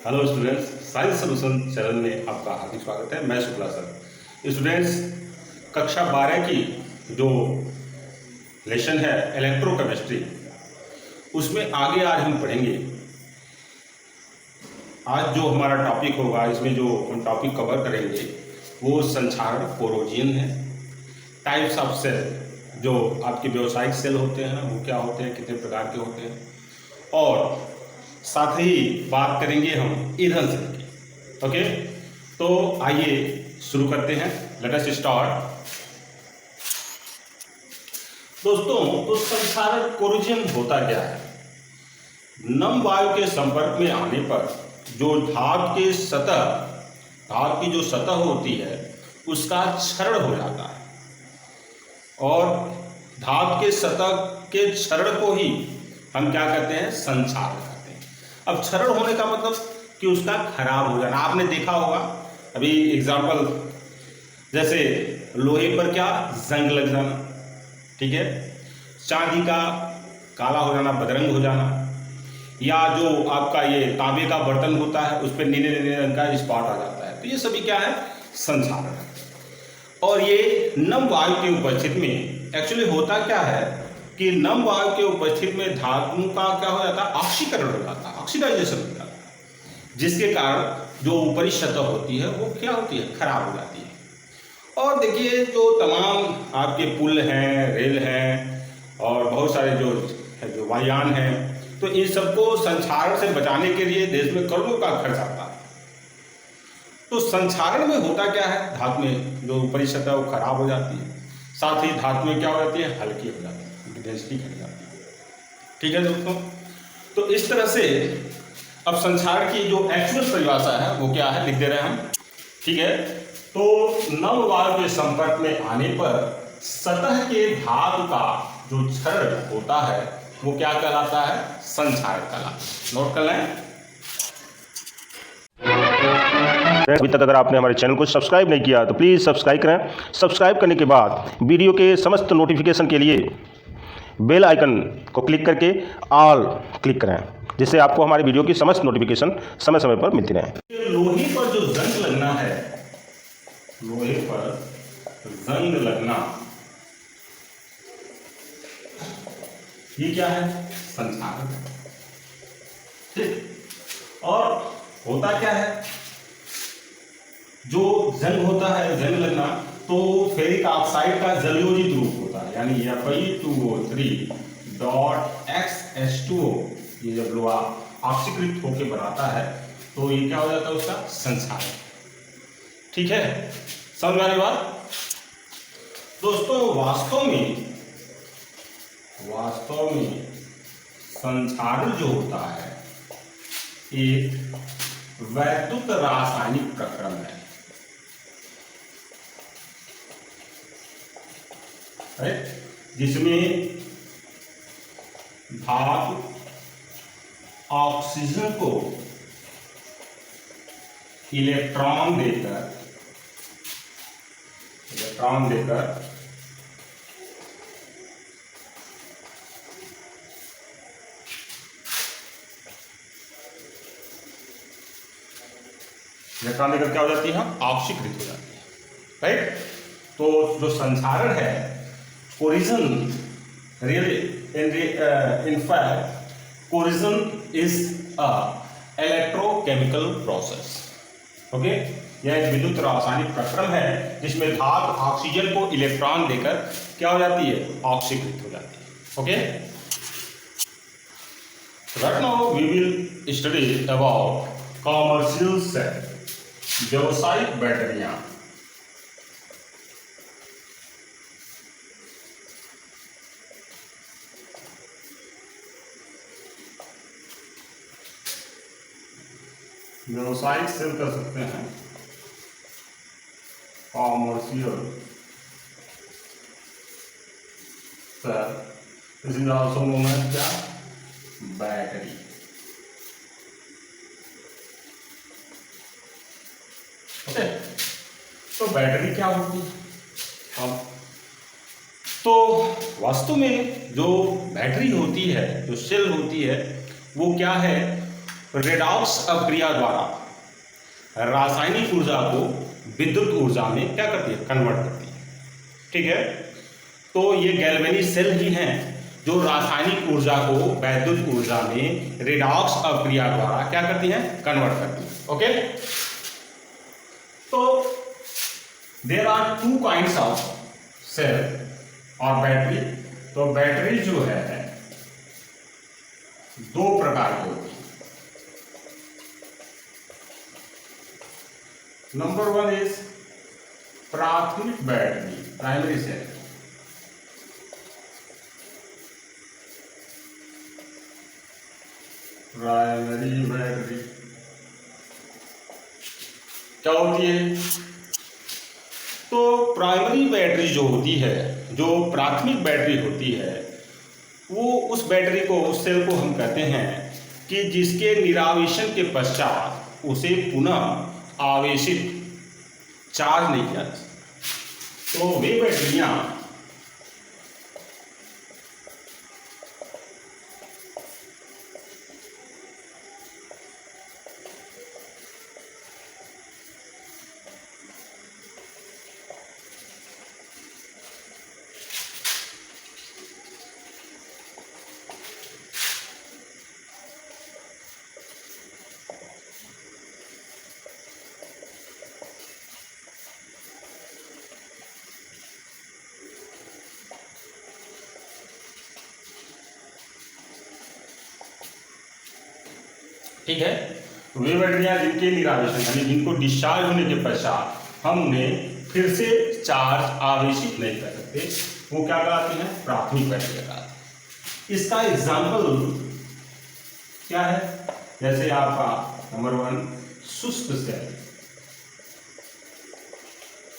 Hello students, science solution channel में आपका हार्दिक स्वागत है। मैं शुक्ला सर। स्टूडेंट्स, कक्षा 12 की जो लेसन है इलेक्ट्रोकेमिस्ट्री, उसमें आगे आज हम पढ़ेंगे। आज जो हमारा टॉपिक होगा, इसमें जो हम टॉपिक कवर करेंगे वो संक्षारण कोरोजन है। टाइप्स ऑफ सेल, जो आपके व्यावसायिक सेल होते हैं वो क्या होते हैं, कितने प्रकार के होते हैं, और साथ ही बात करेंगे हम ईंधन सेल की। ओके, तो आइए शुरू करते हैं। Let us start. दोस्तों, तो संक्षारण कोरोजन होता क्या है? नम वायु के संपर्क में आने पर जो धातु की जो सतह होती है उसका क्षरण हो जाता है, और धातु के सतह के क्षरण को ही हम क्या कहते हैं? संक्षारण कहते हैं। अब क्षरण होने का मतलब कि उसका खराब हो जाना। आपने देखा होगा, अभी एग्जाम्पल जैसे लोहे पर क्या जंग लग जाना, ठीक है, चांदी का काला हो जाना, बदरंग हो जाना, या जो आपका ये तांबे का बर्तन होता है उस पर नीले नीले रंग का स्पॉट आ जाता है, तो ये सभी क्या है? संक्षारण। और ये नम वायु की उपस्थिति में एक्चुअली होता क्या है कि नम वायु के उपस्थिति में धातुओं का क्या हो जाता है? ऑक्सीकरण हो जाता है, ऑक्सीडाइजेशन हो जाता है, जिसके कारण जो ऊपरी सतह होती है वो क्या होती है? खराब हो जाती है। और देखिए, जो तमाम आपके पुल हैं, रेल हैं, और बहुत सारे जो वायुयान हैं, तो इन सबको संक्षारण से बचाने के लिए देश में करोड़ों का खर्च आता है। तो संक्षारण में होता क्या है? धातु में जो ऊपरी सतह वो खराब हो जाती है, साथ ही धातु में क्या हो जाती है? हल्की हो जाती है, डेंसिटी घट जाती है। ठीक है दोस्तों, तो इस तरह से अब संक्षारण की जो एक्चुअल परिभाषा है वो क्या है, लिख दे रहे हैं हम। ठीक है, तो नम वायु के संपर्क में आने पर सतह के धातु का जो क्षरण होता है वो क्या कहलाता है? संक्षारण कहलाता है। नोट कर लें। अभी तक अगर आपने हमारे चैनल को सब्सक्राइब नहीं किया तो प्लीज़ सब्सक्राइब करें। सब्सक्राइब करने के बाद वीडियो के समस्त नोटिफिकेशन के लिए बेल आइकन को क्लिक करके ऑल क्लिक करें, जिससे आपको हमारे वीडियो की समस्त नोटिफिकेशन समय समय पर मिलती रहे। लोहे पर जो जंग लगना है, लोहे पर जंग लगना, ये क्या है? संक्षारण। ठीक, और होता क्या है? जो जंग होता है, जंग लगना, तो फेरिक ऑक्साइड का जलयोजित रूप होता है, यानी Fe2O3.XH2O, ये जब लोहा ऑक्सीकृत होकर बनाता है तो ये क्या हो जाता है? उसका संक्षारण। ठीक है, समझ में आ रही बात? दोस्तों, वास्तव में संक्षारण जो होता है एक वैद्युत रासायनिक प्रक्रम है, जिसमें धातु ऑक्सीजन को इलेक्ट्रॉन देकर क्या हो जाती है? ऑक्सीकृत हो जाती है। राइट, तो जो संक्षारण है corrosion, really in fact corrosion is a electrochemical process. Okay, यह एक विद्युत रासायनिक प्रक्रम है जिसमें धातु ऑक्सीजन को इलेक्ट्रॉन देकर क्या हो जाती है? ऑक्सीकृत हो जाती है। Okay, right now we will study about commercial cell, व्यावसायिक बैटरियां। व्यावसायिक सेल कर सकते हैं, commercial cell, this is also known as क्या? बैटरी। ओके, तो बैटरी क्या होती है? तो वास्तव में जो बैटरी होती है, जो सेल होती है, वो क्या है? रेडॉक्स अभिक्रिया द्वारा रासायनिक ऊर्जा को विद्युत ऊर्जा में क्या करती है, कन्वर्ट करती है। ठीक है, तो ये गैल्वेनिक सेल ही हैं जो रासायनिक ऊर्जा को वैद्युत ऊर्जा में रेडॉक्स अभिक्रिया द्वारा क्या करती हैं, कन्वर्ट करती हैं। ओके, तो there are two kinds of cell और बैटरी। तो बैटरी जो है दो प्रकार की होती है। नंबर वन इज प्राथमिक battery, primary cell. Primary battery क्या होती है? तो प्राइमरी बैटरी जो होती है, जो प्राथमिक बैटरी होती है, वो उस बैटरी को, उस सेल को हम कहते हैं कि जिसके निरावेशन के पश्चात उसे पुनः आवेशित, चार्ज नहीं किया जा सकता। तो वे बैटरियां ठीक है, वे बैटरियां जिनके निरावेशन यानी जिनको डिस्चार्ज होने के पश्चात हम उन्हें फिर से चार्ज आवेशित नहीं कर सकते, वो क्या कहलाती हैं, प्राथमिक बैटरी कहलाती है। इसका एग्जाम्पल क्या है? जैसे आपका नंबर वन शुष्क सेल,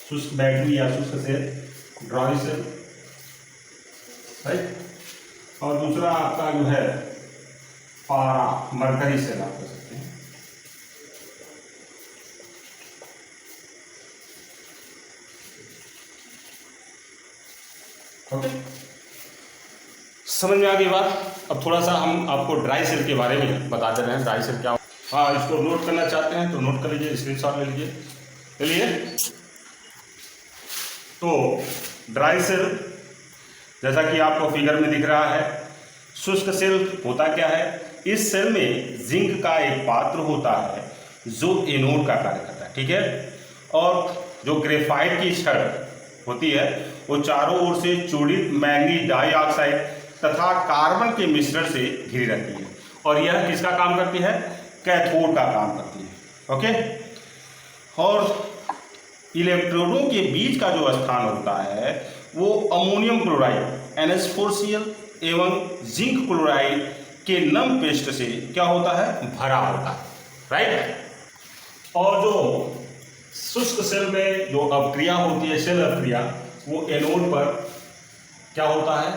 शुष्क बैटरी या शुष्क सेल, ड्राई सेल, राइट। और दूसरा आपका जो है पारा, मरकरी सेल आप कह सकते हैं। ओके, समझ में आ गई बात। अब थोड़ा सा हम आपको ड्राई सेल के बारे में बताते रहे। ड्राई सेल क्या, हाँ, इसको नोट करना चाहते हैं तो नोट कर लीजिए, स्क्रीनशॉट ले लीजिए। चलिए, तो ड्राई सेल जैसा कि आपको फिगर में दिख रहा है, शुष्क सेल होता क्या है? इस सेल में जिंक का एक पात्र होता है जो एनोड का कार्य करता है। ठीक है, और जो ग्रेफाइट की छड़ होती है वो चारों ओर से चूड़ित मैंगनीज डाइऑक्साइड तथा कार्बन के मिश्रण से घिरी रहती है, और यह किसका काम करती है? कैथोड का काम करती है। ओके, और इलेक्ट्रोडों के बीच का जो स्थान होता है वो अमोनियम क्लोराइड NH4Cl एवं जिंक क्लोराइड के नम पेस्ट से क्या होता है? भरा होता है, राइट। और जो शुष्क सेल में जो अभिक्रिया होती है, सेल अभिक्रिया, वो एनोड पर क्या होता है?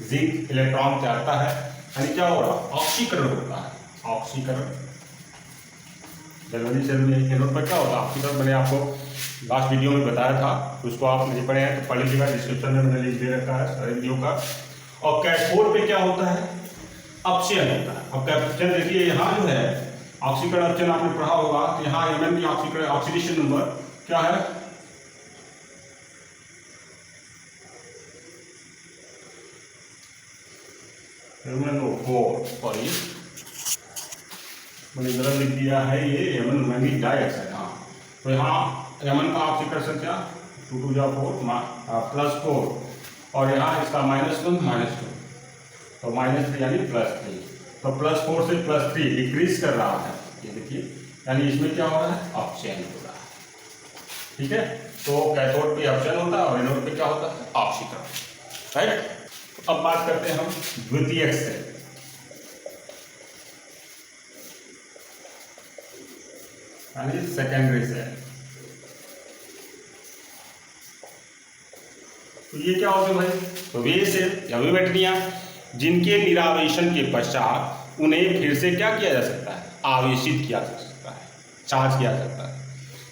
जिंक इलेक्ट्रॉन त्यागता है, यानी क्या हो रहा? ऑक्सीकरण होता है, ऑक्सीकरण। गैल्वेनिक सेल में एनोड पर क्या होता है? ऑक्सीकरण। मैंने आपको लास्ट वीडियो में बताया था, उसको आप नहीं पढ़े हैं तो पढ़ लीजिएगा, डिस्क्रिप्शन में मैंने लिंक दे रखा है सारे वीडियो का। और कैथोड पे क्या होता है? अपचयन होता है। अब कैथोड देखिए, यहाँ जो है ऑक्सीकरण अपचयन आपने पढ़ा होगा, तो यहाँ Mn की ऑक्सीकरण ऑक्सीडेशन नंबर क्या है? MnO4, और ये मैंने गलत लिख दिया है, ये Mn मैंगनीज डाइऑक्साइड। हाँ, तो यहाँ Mn का ऑक्सीकरण क्या? 2 2 4 +4, और यहाँ इसका -1 -2, तो -3 यानी +3। तो +4 से +3 डिक्रीज कर रहा है, ये देखिए, यानी इसमें क्या हो रहा है? अपचयन हो रहा है। ठीक है, तो कैथोड पे अपचयन होता है और एनोड पे क्या होता है? ऑक्सीकरण, राइट। तो अब बात करते हैं हम द्वितीयक सेल। यानी सेकेंडरी सेल। तो ये क्या होते हैं भाई? तो वे सेल या वे बैटरियां जिनके निरावेशन के पश्चात उन्हें फिर से क्या किया जा सकता है? आवेशित किया जा सकता है, चार्ज किया जा सकता है।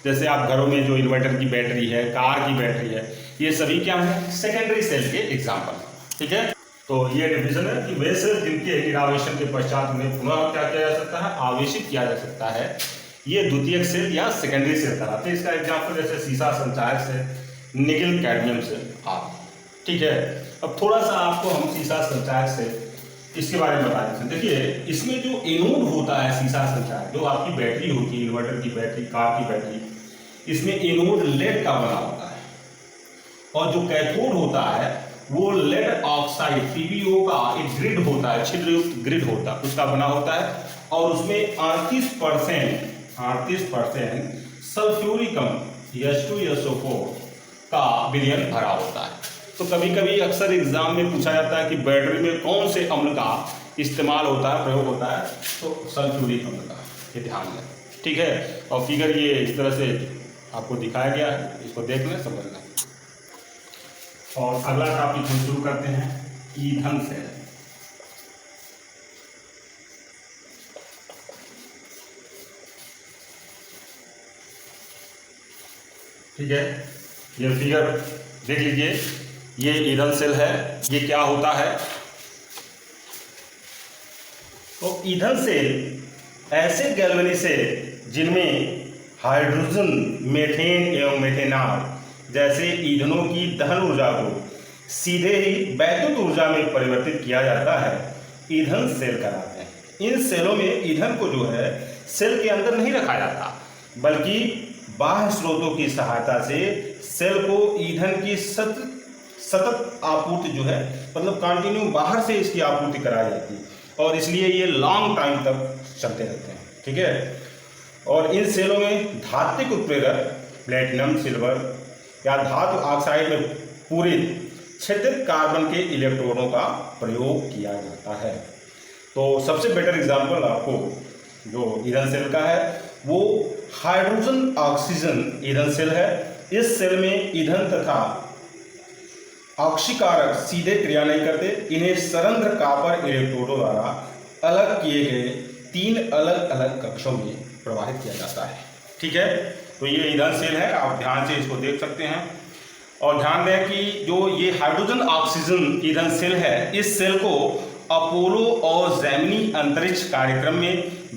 जैसे आप घरों में जो इन्वर्टर की बैटरी है, कार की बैटरी है, ये सभी क्या है? सेकेंडरी सेल के एग्जाम्पल। ठीक है, तो ये डिफिनेशन है कि वे सेल जिनके इनोवेशन के पश्चात उन्हें पुनः क्या किया जा सकता है, आवेशित किया जा सकता है, ये द्वितीयक सेल या सेकेंडरी सेल कहलाते हैं। इसका एग्जाम्पल जैसे सीसा संचायक से, निकल कैडमियम से आदि। ठीक है, अब थोड़ा सा आपको हम सीसा संचायक से इसके बारे में बता देते हैं। देखिए, इसमें जो एनोड होता है सीसा संचायक, जो आपकी बैटरी होती है, इन्वर्टर की बैटरी, कार की बैटरी, इसमें एनोड लेड का बना होता है, और जो कैथोड होता है वो लेड ऑक्साइड PbO का एक ग्रिड होता है, छिद्रयुक्त ग्रिड होता है, उसका बना होता है, और उसमें 38% सल्फ्यूरिकम H2SO4 का विलयन भरा होता है। तो कभी कभी अक्सर एग्जाम में पूछा जाता है कि बैटरी में कौन से अम्ल का इस्तेमाल होता है, प्रयोग होता है, तो सल्फ्यूरिक अम्ल का, ये ध्यान दें। ठीक है, और फिगर ये इस तरह से आपको दिखाया गया है, इसको देख लें, समझ लें। और अगला टॉपिक हम शुरू करते हैं, ईंधन सेल। ठीक है, ये फिगर देख लीजिए, ये ईंधन सेल है। ये क्या होता है, तो ईंधन सेल ऐसे गैल्वेनिक सेल जिनमें हाइड्रोजन, मीथेन एवं मेथेनॉल जैसे ईंधनों की दहन ऊर्जा को सीधे ही वैद्युत ऊर्जा में परिवर्तित किया जाता है, ईंधन सेल कहलाते हैं। इन सेलों में ईंधन को जो है सेल के अंदर नहीं रखा जाता, बल्कि बाह्य स्रोतों की सहायता से सेल को ईंधन की सतत आपूर्ति जो है, मतलब कंटिन्यू बाहर से इसकी आपूर्ति कराई जाती है, और इसलिए ये लॉन्ग टाइम तक चलते रहते हैं। ठीक है, और इन सेलों में धात्विक उत्प्रेरक प्लेटिनम, सिल्वर या धातु ऑक्साइड में पूरे छिद्रित कार्बन के इलेक्ट्रॉनों का प्रयोग किया जाता है। तो सबसे बेटर एग्जाम्पल आपको जो ईंधन सेल का है वो हाइड्रोजन ऑक्सीजन ईंधन सेल है। इस सेल में ईंधन तथा ऑक्सीकारक सीधे क्रिया नहीं करते, इन्हें सरंध्र कॉपर इलेक्ट्रोडों द्वारा अलग किए गए 3 अलग अलग कक्षों में प्रवाहित किया जाता है। ठीक है, तो ये ईंधन सेल है, आप ध्यान से इसको देख सकते हैं। और ध्यान दें कि जो ये हाइड्रोजन ऑक्सीजन ईंधन सेल है, इस सेल को अपोलो और जेमिनी अंतरिक्ष कार्यक्रम में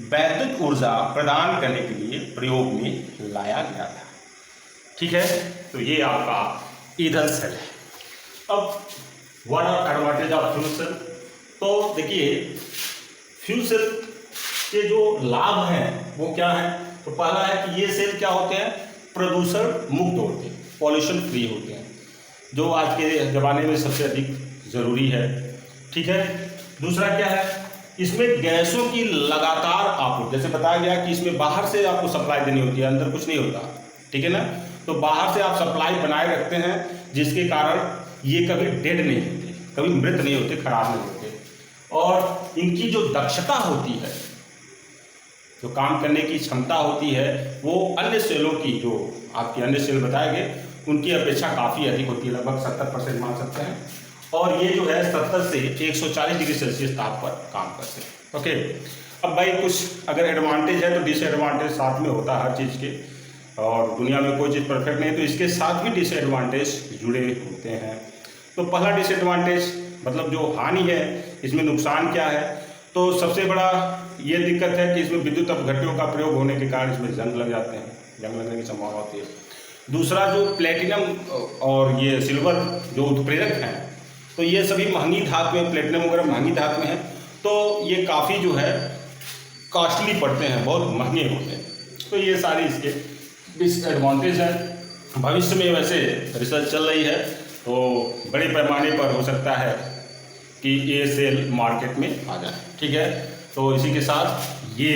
वैद्युत ऊर्जा प्रदान करने के लिए प्रयोग में लाया गया था। ठीक है, तो ये आपका ईंधन सेल है। अब what are advantage of fuel cell? तो देखिए, फ्यूल सेल के जो लाभ हैं वो क्या है, तो पहला है कि ये सेल क्या होते हैं, प्रदूषण मुक्त होते हैं, पॉल्यूशन फ्री होते हैं, जो आज के ज़माने में सबसे अधिक ज़रूरी है। ठीक है, दूसरा क्या है, इसमें गैसों की लगातार आपूर्ति, जैसे बताया गया कि इसमें बाहर से आपको सप्लाई देनी होती है, अंदर कुछ नहीं होता। ठीक है ना, तो बाहर से आप सप्लाई बनाए रखते हैं, जिसके कारण ये कभी डेड नहीं होते, कभी मृत नहीं होते, खराब नहीं होते। और इनकी जो दक्षता होती है, जो काम करने की क्षमता होती है, वो अन्य सेलों की, जो आपके अन्य सेल बताए गए, उनकी अपेक्षा काफ़ी अधिक होती है, लगभग 70% मान सकते हैं। और ये जो है 70 से 140 डिग्री सेल्सियस ताप पर काम करते हैं। ओके, अब भाई कुछ अगर एडवांटेज है तो डिसएडवांटेज साथ में होता है हर चीज़ के, और दुनिया में कोई चीज़ परफेक्ट नहीं, तो इसके साथ भी डिसएडवांटेज जुड़े होते हैं। तो पहला डिसएडवांटेज मतलब जो हानि है, इसमें नुकसान क्या है, तो सबसे बड़ा ये दिक्कत है कि इसमें विद्युत अपघट्यों का प्रयोग होने के कारण इसमें जंग लग जाते हैं, जंग लगने की संभावना होती है। दूसरा, जो प्लेटिनम और ये सिल्वर जो उत्प्रेरक हैं, तो ये सभी महंगी धातु में, प्लेटिनम वगैरह महंगी धातु में है, तो ये काफ़ी जो है कॉस्टली पड़ते हैं, बहुत महंगे होते हैं। तो ये सारी इसके डिसएडवांटेज हैं। भविष्य में वैसे रिसर्च चल रही है, तो बड़े पैमाने पर हो सकता है कि ये सेल मार्केट में आ जाए। ठीक है, तो इसी के साथ ये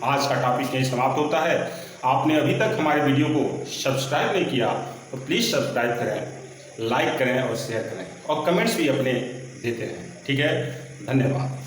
आज का टॉपिक यहीं समाप्त होता है। आपने अभी तक हमारे वीडियो को सब्सक्राइब नहीं किया तो प्लीज़ सब्सक्राइब करें, लाइक करें और शेयर करें, और कमेंट्स भी अपने देते रहें। ठीक है, धन्यवाद।